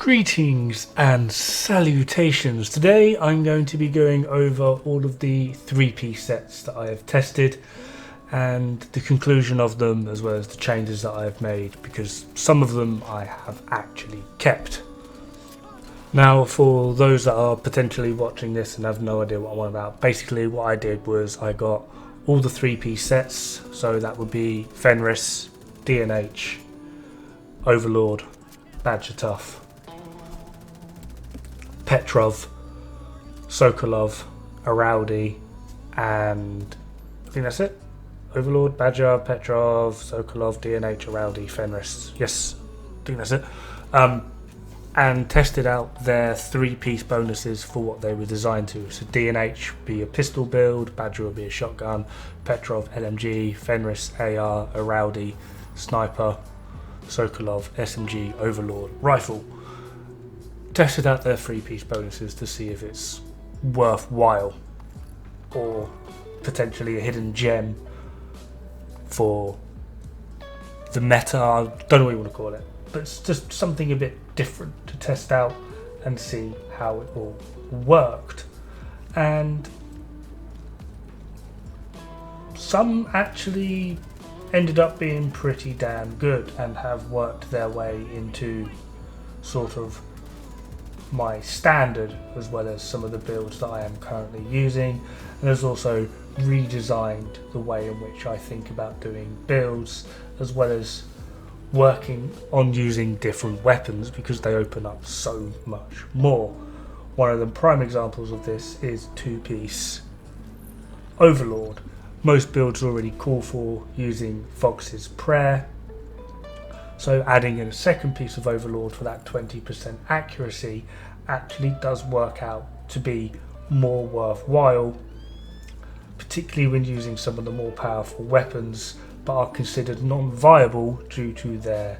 Greetings and salutations. Today I'm going to be going over all of the three-piece sets that I have tested and the conclusion of them, as well as the changes that I have made, because some of them I have actually kept. Now, for those that are potentially watching this and have no idea what I'm on about, basically what I did was I got all the three-piece sets, so that would be Fenris, D&H, Overlord, Badger Tough, Petrov, Sokolov, Araldi, and I think that's it. Overlord, Badger, Petrov, Sokolov, D&H, Araldi, Fenris. Yes, I think that's it. And tested out their three-piece bonuses for what they were designed to. So D&H would be a pistol build, Badger would be a shotgun, Petrov, LMG, Fenris, AR, Araldi, sniper, Sokolov, SMG, Overlord, rifle. Tested out their three-piece bonuses to see if it's worthwhile or potentially a hidden gem for the meta. I don't know what you want to call it, but it's just something a bit different to test out and see how it all worked. And some actually ended up being pretty damn good and have worked their way into sort of my standard, as well as some of the builds that I am currently using, and there's also redesigned the way in which I think about doing builds, as well as working on using different weapons because they open up so much more. One of the prime examples of this is two-piece Overlord. Most builds already call for using Fox's Prayer, so adding in a second piece of Overlord for that 20% accuracy actually does work out to be more worthwhile, particularly when using some of the more powerful weapons but are considered non-viable due to their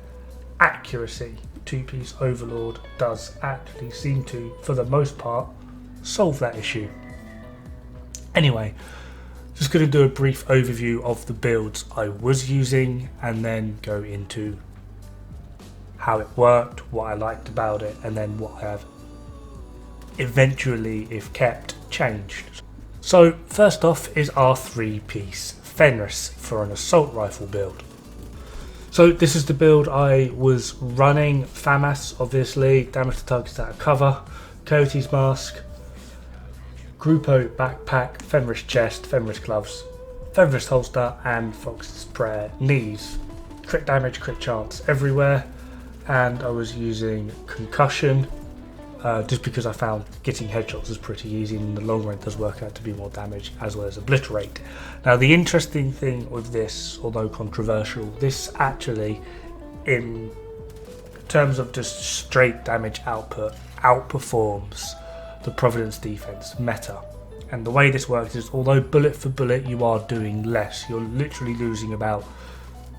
accuracy. Two-piece Overlord does actually seem to, for the most part, solve that issue. Anyway, just going to do a brief overview of the builds I was using and then go into how it worked, what I liked about it, and then what I have eventually, if kept, changed. So first off is our three-piece Fenris for an assault rifle build. So this is the build I was running. FAMAS, obviously, damage to targets out of cover, Coyote's Mask, Grupo backpack, Fenris chest, Fenris gloves, Fenris holster, and Fox's Prayer knees. Crit damage, crit chance everywhere. And I was using concussion just because I found getting headshots is pretty easy, and in the long run does work out to be more damage, as well as obliterate. Now the interesting thing with this, although controversial, this actually, in terms of just straight damage output, outperforms the Providence defense meta. And the way this works is, although bullet for bullet you are doing less, you're literally losing about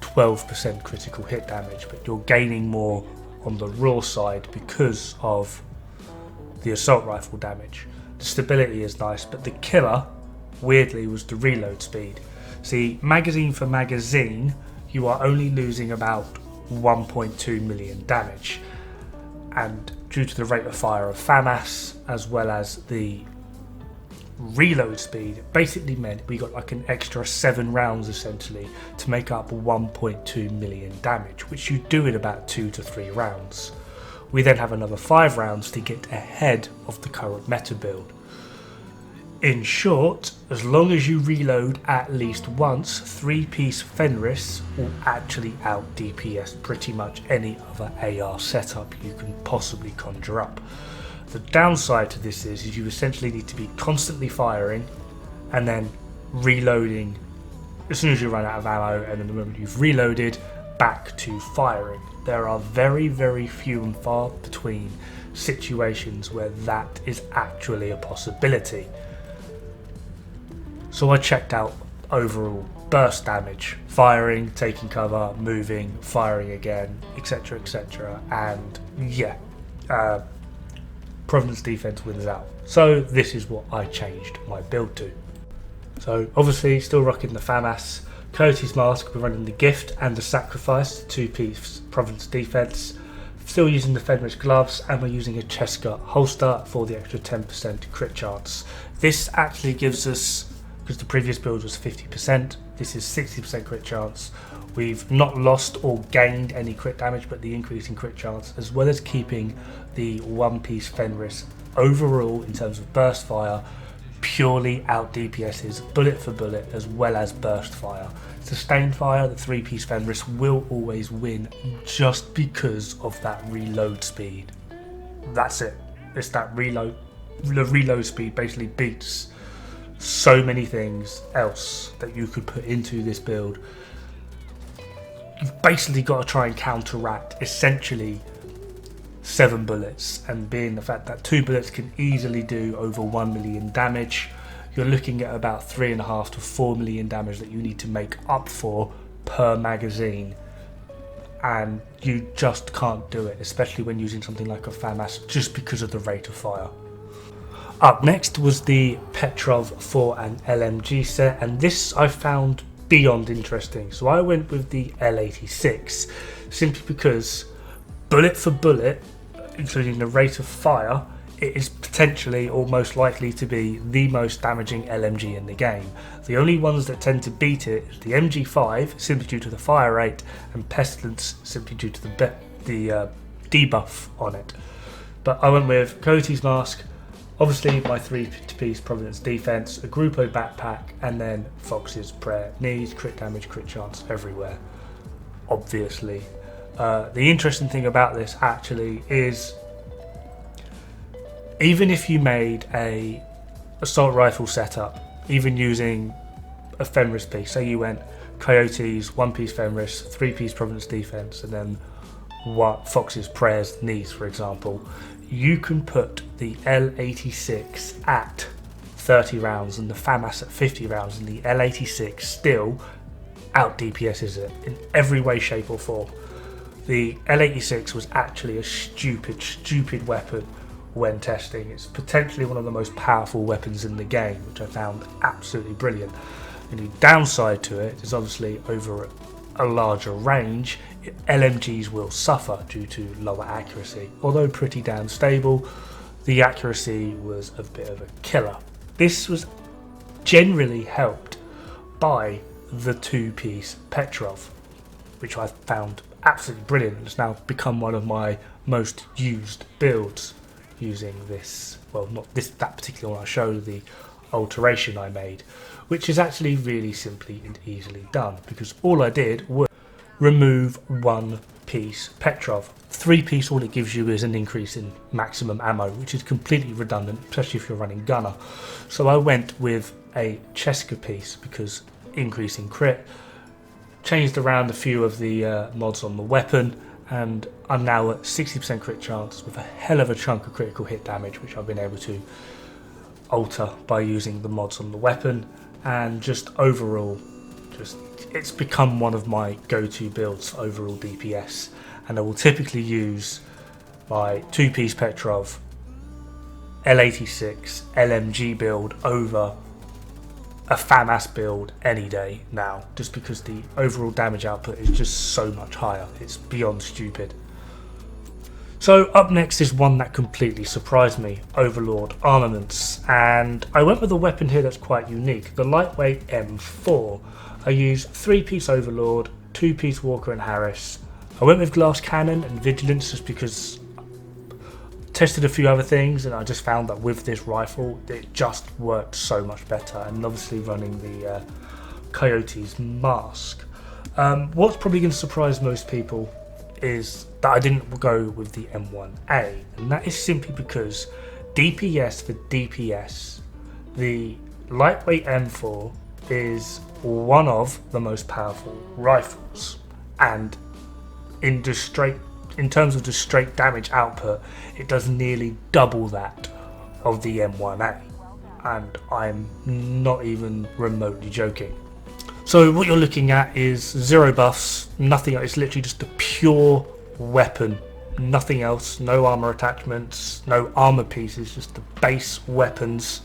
12% critical hit damage, but you're gaining more on the raw side because of the assault rifle damage. The stability is nice, but the killer, weirdly, was the reload speed. See, magazine for magazine, you are only losing about 1.2 million damage, and due to the rate of fire of FAMAS, as well as the reload speed, it basically meant we got like an extra 7 rounds essentially to make up 1.2 million damage, which you do in about 2 to 3 rounds. We then have another 5 rounds to get ahead of the current meta build. In short, as long as you reload at least once, three-piece Fenris will actually out DPS pretty much any other AR setup you can possibly conjure up. The downside to this is you essentially need to be constantly firing and then reloading as soon as you run out of ammo, and then the moment you've reloaded, back to firing. There are very, very few and far between situations where that is actually a possibility. So I checked out overall burst damage, firing, taking cover, moving, firing again, etc, etc, and yeah, Providence defense wins out. So this is what I changed my build to. So obviously still rocking the FAMAS, Coyote's Mask, we're running the Gift and the Sacrifice, two-piece Providence defense, still using the Fenris gloves, and we're using a Cheska holster for the extra 10% crit chance. This actually gives us, because the previous build was 50%, this is 60% crit chance. We've not lost or gained any crit damage, but the increase in crit chance, as well as keeping the one-piece Fenris overall in terms of burst fire purely out DPSs bullet for bullet, as well as burst fire. Sustained fire, the 3-piece Fenris will always win just because of that reload speed. That's it. It's that reload. The reload speed basically beats so many things else that you could put into this build. You've basically got to try and counteract essentially 7 bullets, and being the fact that 2 bullets can easily do over 1 million damage, you're looking at about 3.5 to 4 million damage that you need to make up for per magazine, and you just can't do it, especially when using something like a FAMAS, just because of the rate of fire. Up next was the Petrov for an LMG set, and this I found beyond interesting. So I went with the L86 simply because bullet for bullet, including the rate of fire, it is potentially or most likely to be the most damaging LMG in the game. The only ones that tend to beat it is the MG5, simply due to the fire rate, and Pestilence, simply due to the debuff on it. But I went with Coyote's Mask, obviously my 3-piece Providence Defense, a Grupo backpack, and then Fox's Prayer. Knees, crit damage, crit chance everywhere, obviously. The interesting thing about this actually is, even if you made a assault rifle setup, even using a Fenris piece, say you went Coyotes, 1-piece Fenris, 3-piece Providence Defense, and then Fox's Prayers, Knees, for example, you can put the L86 at 30 rounds and the FAMAS at 50 rounds, and the L86 still out DPSs it in every way, shape or form. The L86 was actually a stupid weapon when testing. It's potentially one of the most powerful weapons in the game, which I found absolutely brilliant. And the downside to it is obviously over a larger range, LMGs will suffer due to lower accuracy. Although pretty damn stable, the accuracy was a bit of a killer. This was generally helped by the 2-piece Petrov, which I found absolutely brilliant. It's now become one of my most used builds using this, well, not this, that particular one. I'll show the alteration I made, which is actually really simply and easily done, because all I did was remove 1-piece Petrov. 3-piece, all it gives you is an increase in maximum ammo, which is completely redundant, especially if you're running gunner. So I went with a Cheska piece because increasing crit, changed around a few of the mods on the weapon, and I'm now at 60% crit chance with a hell of a chunk of critical hit damage, which I've been able to alter by using the mods on the weapon. And just overall, it's become one of my go-to builds for overall DPS, and I will typically use my 2-piece Petrov L86 LMG build over a FAMAS build any day now, just because the overall damage output is just so much higher. It's beyond stupid. So up next is one that completely surprised me, Overlord Armaments, and I went with a weapon here that's quite unique, the lightweight M4. I used 3-piece Overlord, 2-piece Walker and Harris. I went with Glass Cannon and Vigilance just because I tested a few other things, and I just found that with this rifle it just worked so much better, and obviously running the Coyote's Mask. What's probably going to surprise most people is that I didn't go with the M1A, and that is simply because DPS for DPS, the lightweight M4 is one of the most powerful rifles, and in terms of just straight damage output, it does nearly double that of the M1A, and I'm not even remotely joking. So what you're looking at is 0 buffs, nothing else. It's literally just a pure weapon, nothing else, no armor attachments, no armor pieces, just the base weapons.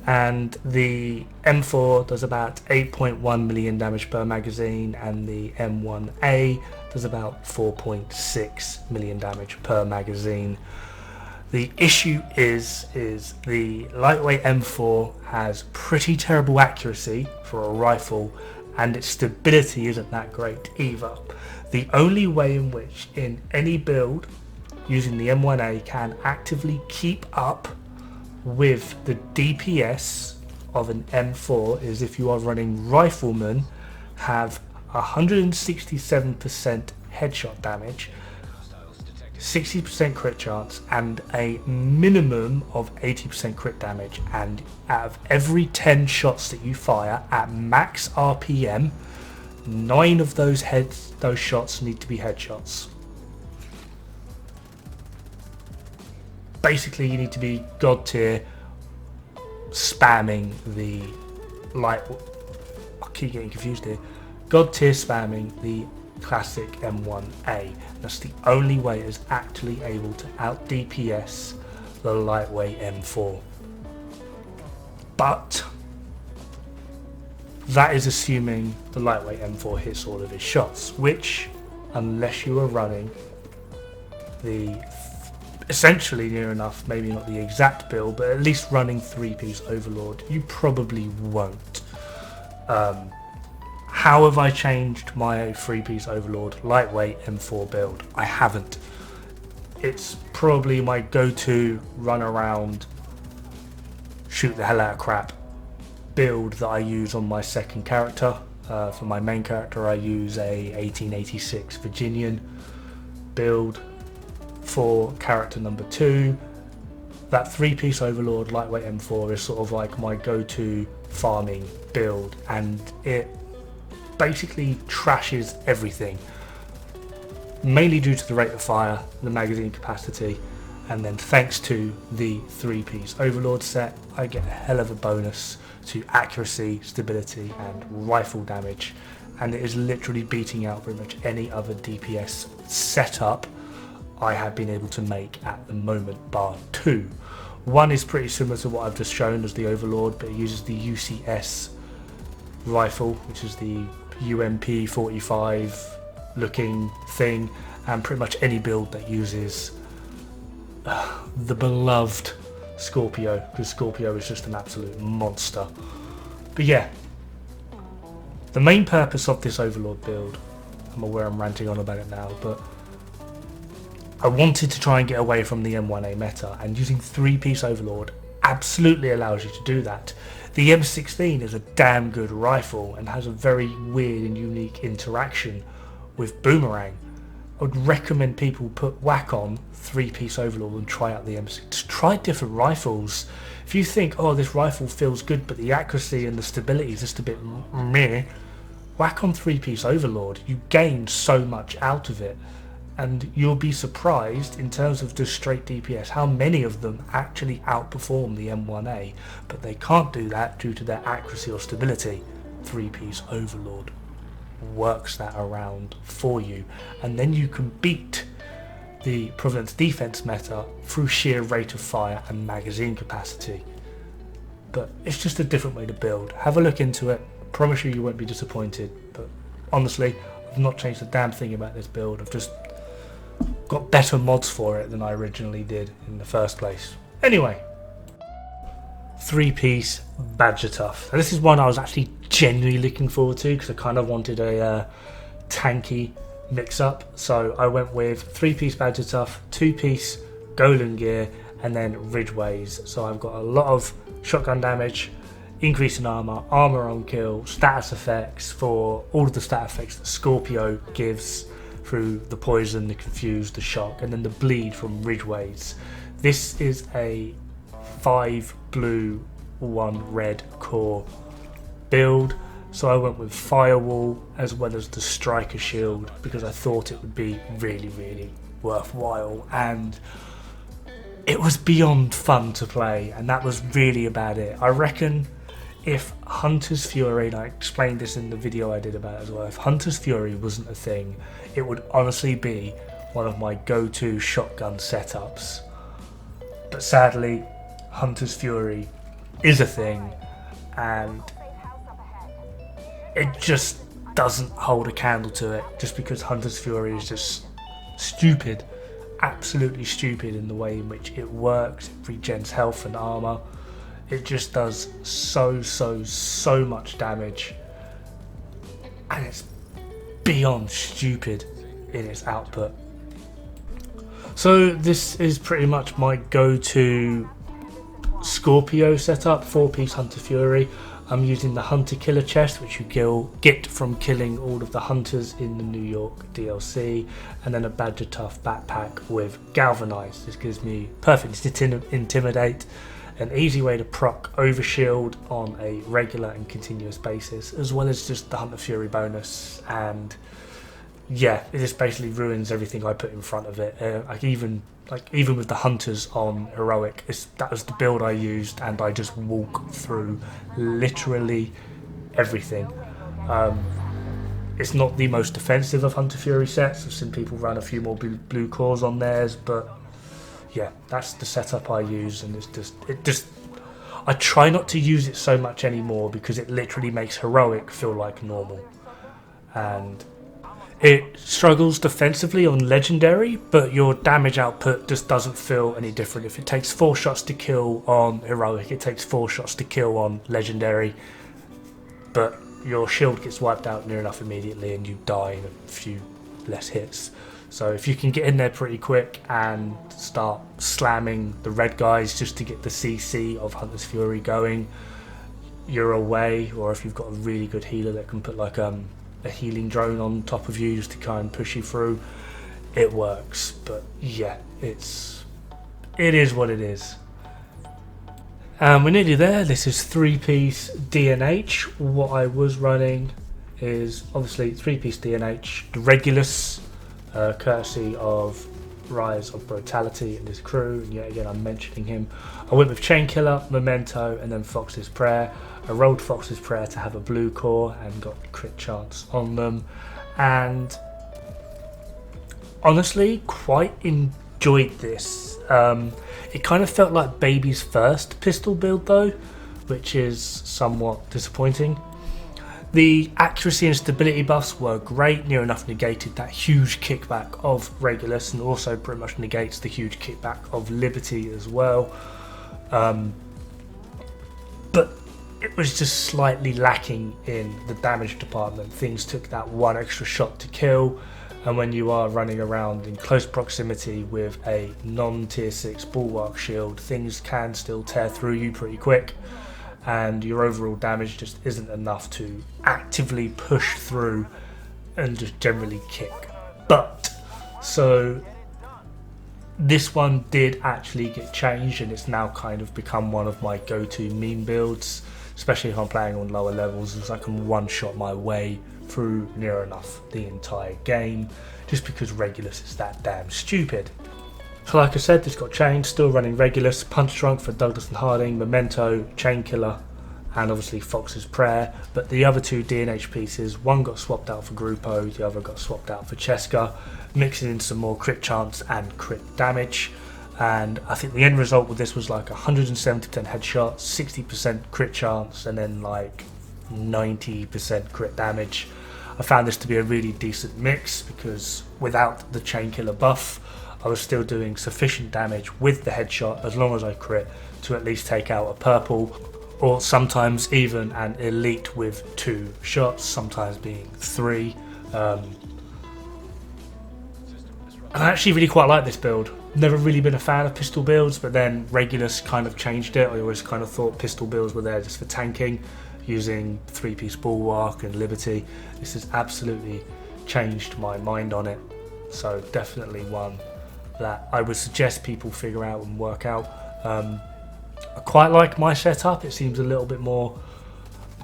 and the M4 does about 8.1 million damage per magazine, and the M1A does about 4.6 million damage per magazine. The issue is the lightweight M4 has pretty terrible accuracy for a rifle, and its stability isn't that great either. The only way in which in any build using the M1A can actively keep up with the DPS of an M4 is if you are running Rifleman, have 167% headshot damage, 60% crit chance, and a minimum of 80% crit damage, and out of every 10 shots that you fire at max RPM, 9 of those shots need to be headshots. Basically, you need to be god tier, spamming the I keep getting confused here. God tier spamming the classic M1A. That's the only way it is actually able to out DPS the lightweight M4. But that is assuming the lightweight M4 hits all of his shots, which, unless you are running the essentially near enough, maybe not the exact build, but at least running 3-piece Overlord, you probably won't. How have I changed my 3-piece Overlord lightweight M4 build? I haven't. It's probably my go-to run around, shoot the hell out of crap build that I use on my second character. For my main character I use a 1886 Virginian build. For character number 2, that 3-piece Overlord lightweight M4 is sort of like my go-to farming build, and it basically trashes everything, mainly due to the rate of fire, the magazine capacity, and then thanks to the 3-piece Overlord set I get a hell of a bonus to accuracy, stability and rifle damage, and it is literally beating out pretty much any other DPS setup I have been able to make at the moment, bar 2. One is pretty similar to what I've just shown as the Overlord, but it uses the UCS rifle, which is the UMP 45 looking thing, and pretty much any build that uses the beloved Scorpio, because Scorpio is just an absolute monster. But yeah, the main purpose of this Overlord build, I'm aware I'm ranting on about it now, but I wanted to try and get away from the M1A meta, and using 3-piece Overlord absolutely allows you to do that. The M16 is a damn good rifle and has a very weird and unique interaction with Boomerang. I would recommend people put whack on 3-piece Overlord and try out the M16. Just try different rifles. If you think, oh, this rifle feels good but the accuracy and the stability is just a bit meh, whack on 3-piece Overlord. You gain so much out of it. And you'll be surprised in terms of just straight DPS how many of them actually outperform the M1A, but they can't do that due to their accuracy or stability. 3-piece Overlord works that around for you, and then you can beat the Providence defense meta through sheer rate of fire and magazine capacity. But it's just a different way to build. Have a look into it. I promise you won't be disappointed, but honestly I've not changed a damn thing about this build. I've just got better mods for it than I originally did in the first place. Anyway, 3-piece Badger Tough. Now, this is one I was actually genuinely looking forward to because I kind of wanted a tanky mix-up. So I went with 3-piece Badger Tough, 2-piece Golan gear, and then Ridgeways. So I've got a lot of shotgun damage, increase in armor on kill, status effects for all of the stat effects that Scorpio gives through the poison, the confuse, the shock, and then the bleed from Ridgeways. This is a 5 blue, 1 red core build, so I went with Firewall as well as the Striker Shield because I thought it would be really worthwhile, and it was beyond fun to play, and that was really about it. I reckon if Hunter's Fury, and I explained this in the video I did about it as well, if Hunter's Fury wasn't a thing, it would honestly be one of my go-to shotgun setups. But sadly, Hunter's Fury is a thing, and it just doesn't hold a candle to it, just because Hunter's Fury is just stupid, absolutely stupid in the way in which it works. It regens health and armor. It just does so much damage, and it's beyond stupid in its output. So this is pretty much my go-to Scorpio setup, 4-piece Hunter Fury. I'm using the Hunter Killer chest, which you get from killing all of the hunters in the New York DLC, and then a Badger Tough backpack with Galvanize. This gives me perfect Intimidate, an easy way to proc Overshield on a regular and continuous basis, as well as just the Hunter Fury bonus. And yeah, it just basically ruins everything I put in front of it. Even with the hunters on heroic, that was the build I used, and I just walk through literally everything. It's not the most defensive of Hunter Fury sets. I've seen people run a few more blue cores on theirs, but yeah, that's the setup I use, and I try not to use it so much anymore because it literally makes heroic feel like normal, and it struggles defensively on legendary, but your damage output just doesn't feel any different. If it takes 4 shots to kill on heroic, it takes 4 shots to kill on legendary, but your shield gets wiped out near enough immediately and you die in a few less hits. So if you can get in there pretty quick and start slamming the red guys just to get the CC of Hunter's Fury going, you're away. Or if you've got a really good healer that can put like a healing drone on top of you just to kind of push you through, it works. But yeah, it is what it is. And we're nearly there. This is 3-piece DNH. What I was running is obviously 3-piece DNH, the Regulus, courtesy of Rise of Brutality and his crew, and yet again I'm mentioning him. I went with Chainkiller, Memento, and then Fox's Prayer. I rolled Fox's Prayer to have a blue core and got crit chance on them, and honestly quite enjoyed this. It kind of felt like Baby's first pistol build though, which is somewhat disappointing. The accuracy and stability buffs were great, near enough negated that huge kickback of Regulus, and also pretty much negates the huge kickback of Liberty as well. But it was just slightly lacking in the damage department. Things took that one extra shot to kill, and when you are running around in close proximity with a non-tier 6 bulwark shield, things can still tear through you pretty quick, and your overall damage just isn't enough to actively push through and just generally kick. But so this one did actually get changed, and it's now kind of become one of my go-to meme builds, especially if I'm playing on lower levels, as I can one-shot my way through near enough the entire game, just because Regulus is that damn stupid. So like I said, this got changed, still running Regulus, Punch Drunk for Douglas and Harding, Memento, Chainkiller, and obviously Fox's Prayer. But the other 2 DNH pieces, one got swapped out for Gruppo, the other got swapped out for Cheska, mixing in some more crit chance and crit damage. And I think the end result with this was like 170% headshot, 60% crit chance, and then like 90% crit damage. I found this to be a really decent mix because without the Chainkiller buff, I was still doing sufficient damage with the headshot as long as I crit to at least take out a purple, or sometimes even an elite with 2 shots, sometimes being 3. And I actually really quite like this build. Never really been a fan of pistol builds, but then Regulus kind of changed it. I always kind of thought pistol builds were there just for tanking, using 3-piece Bulwark and Liberty. This has absolutely changed my mind on it. So definitely one that I would suggest people figure out and work out. I quite like my setup. It seems a little bit more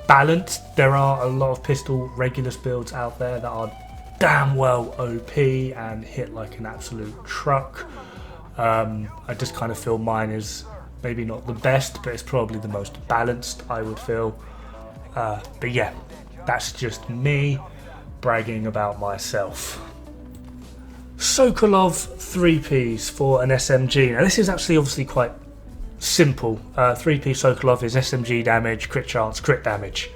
balanced. There are a lot of pistol Regulus builds out there that are damn well OP and hit like an absolute truck. I just kind of feel mine is maybe not the best, but it's probably the most balanced, I would feel. But yeah, that's just me bragging about myself. Sokolov 3Ps for an SMG. Now this is actually obviously quite simple. 3-piece Sokolov is SMG damage, crit chance, crit damage.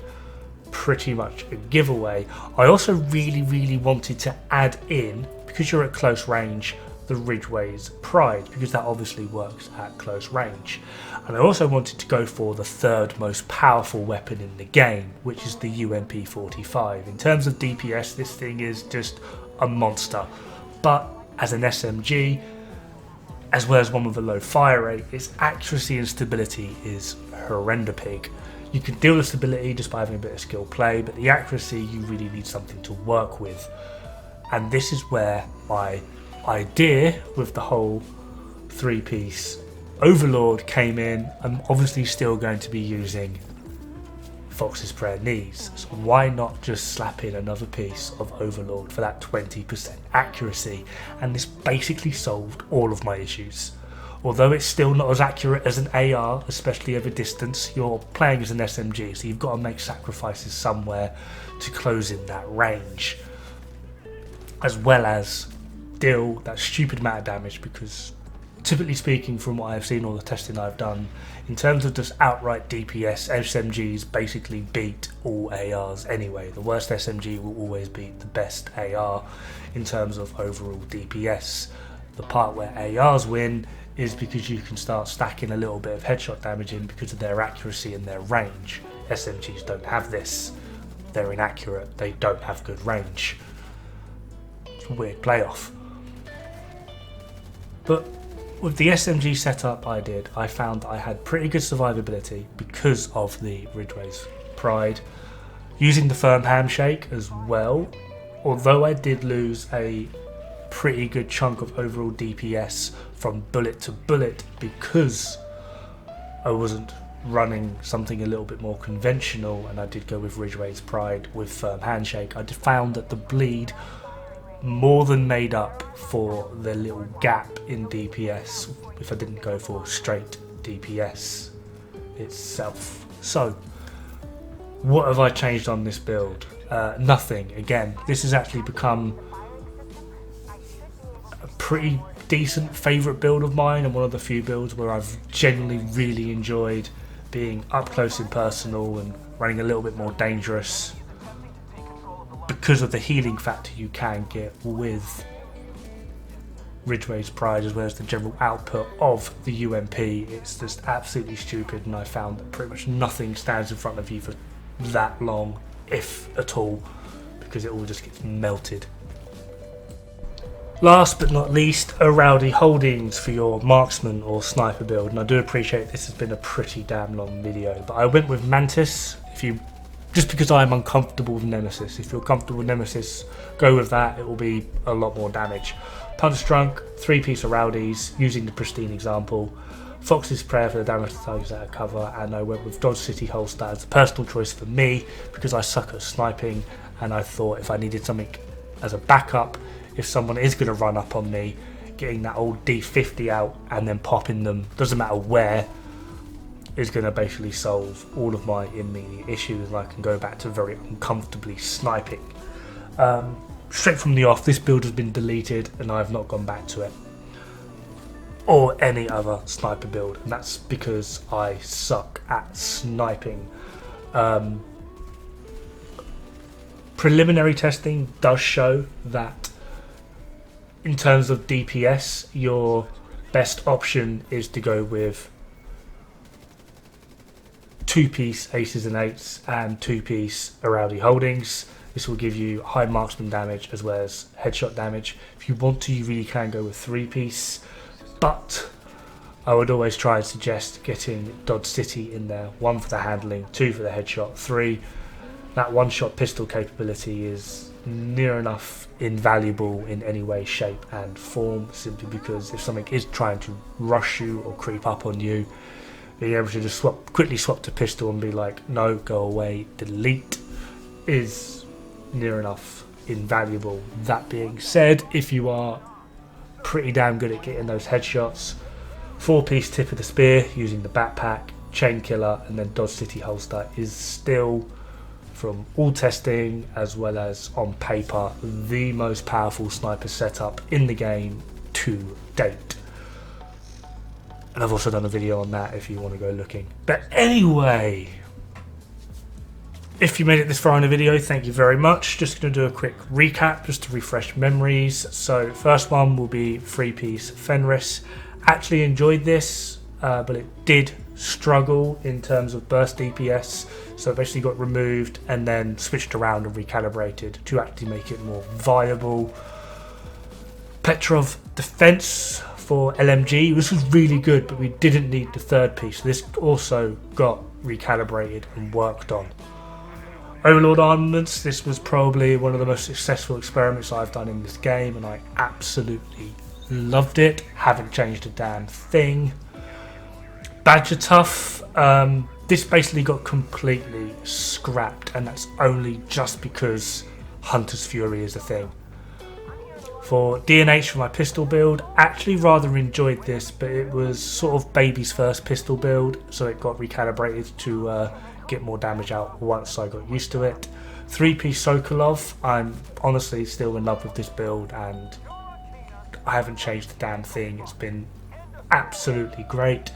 Pretty much a giveaway. I also really wanted to add in, because you're at close range, the Ridgway's Pride, because that obviously works at close range. And I also wanted to go for the third most powerful weapon in the game, which is the UMP-45. In terms of DPS, this thing is just a monster. But as an SMG, as well as one with a low fire rate, its accuracy and stability is horrendopig. You can deal with stability just by having a bit of skill play, but the accuracy, you really need something to work with. And this is where my idea with the whole 3-piece Overlord came in. I'm obviously still going to be using Fox's Prayer knees, so why not just slap in another piece of Overlord for that 20% accuracy? And this basically solved all of my issues. Although it's still not as accurate as an AR, especially over distance, you're playing as an SMG, so you've got to make sacrifices somewhere to close in that range, as well as deal that stupid amount of damage, because typically speaking, from what I've seen, all the testing I've done, in terms of just outright DPS, SMGs basically beat all ARs anyway. The worst SMG will always beat the best AR in terms of overall DPS. The part where ARs win is because you can start stacking a little bit of headshot damage in because of their accuracy and their range. SMGs don't have this. They're inaccurate. They don't have good range. It's a weird playoff. But with the SMG setup I found that I had pretty good survivability because of the Ridgway's Pride. Using the firm handshake as well, although I did lose a pretty good chunk of overall DPS from bullet to bullet because I wasn't running something a little bit more conventional, and I did go with Ridgway's Pride with firm handshake. I found that the bleed more than made up for the little gap in DPS if I didn't go for straight DPS itself. So what have I changed on this build? Nothing. Again, this has actually become a pretty decent favourite build of mine, and one of the few builds where I've genuinely really enjoyed being up close and personal and running a little bit more dangerous because of the healing factor you can get with Ridgway's Pride, as well as the general output of the UMP. It's just absolutely stupid, and I found that pretty much nothing stands in front of you for that long, if at all, because it all just gets melted. Last but not least, are rowdy holdings for your marksman or sniper build, and I do appreciate this has been a pretty damn long video, but I went with Mantis just because I'm uncomfortable with Nemesis. If you're comfortable with Nemesis, go with that, it will be a lot more damage. Punch Drunk, 3-piece of Rowdies, using the pristine example. Fox's Prayer for the damage to targets that I cover, and I went with Dodge City Holster as a personal choice for me because I suck at sniping, and I thought if I needed something as a backup, if someone is going to run up on me, getting that old D50 out and then popping them, doesn't matter where, is going to basically solve all of my immediate issues, and I can go back to very uncomfortably sniping. Straight from the off, this build has been deleted and I have not gone back to it, or any other sniper build, and that's because I suck at sniping. Preliminary testing does show that in terms of DPS, your best option is to go with 2-piece Aces and Eights and 2-piece Rowdy Holdings. This will give you high marksman damage as well as headshot damage. If you want to, you really can go with 3-piece, but I would always try and suggest getting Dod City in there. 1 for the handling, 2 for the headshot, 3. That one-shot pistol capability is near enough invaluable in any way, shape and form, simply because if something is trying to rush you or creep up on you, being able to just quickly swap to pistol and be like, no, go away, delete, is near enough invaluable. That being said, if you are pretty damn good at getting those headshots, 4-piece Tip of the Spear using the backpack, Chain Killer and then Dodge City Holster is still, from all testing as well as on paper, the most powerful sniper setup in the game to date. And I've also done a video on that if you want to go looking. But anyway, if you made it this far in the video, thank you very much. Just going to do a quick recap just to refresh memories. So first one will be 3-piece Fenris. Actually enjoyed this, but it did struggle in terms of burst DPS. So it basically got removed and then switched around and recalibrated to actually make it more viable. Petrov defense for LMG. This was really good, but we didn't need the third piece. This also got recalibrated and worked on. Overlord Armaments. This was probably one of the most successful experiments I've done in this game, and I absolutely loved it. Haven't changed a damn thing. Badger Tough. This basically got completely scrapped, and that's only just because Hunter's Fury is a thing. For D&H for my pistol build, actually rather enjoyed this, but it was sort of baby's first pistol build, so it got recalibrated to get more damage out once I got used to it. 3-piece Sokolov, I'm honestly still in love with this build and I haven't changed a damn thing. It's been absolutely great.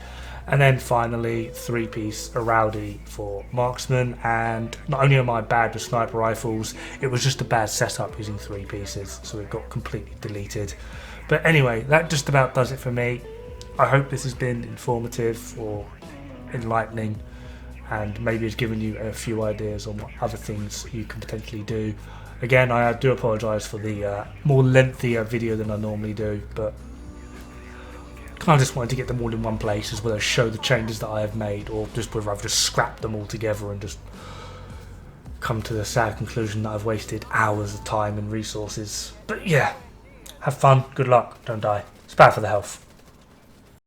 And then finally 3-piece Araldi for marksman, and not only am I bad with sniper rifles, it was just a bad setup using 3 pieces, so it got completely deleted. But anyway, that just about does it for me. I hope this has been informative or enlightening, and maybe it's given you a few ideas on what other things you can potentially do. Again, I do apologise for the more lengthier video than I normally do, but I just wanted to get them all in one place as well as show the changes that I have made, or just whether I've just scrapped them all together and just come to the sad conclusion that I've wasted hours of time and resources. But yeah, have fun, good luck, don't die. It's bad for the health.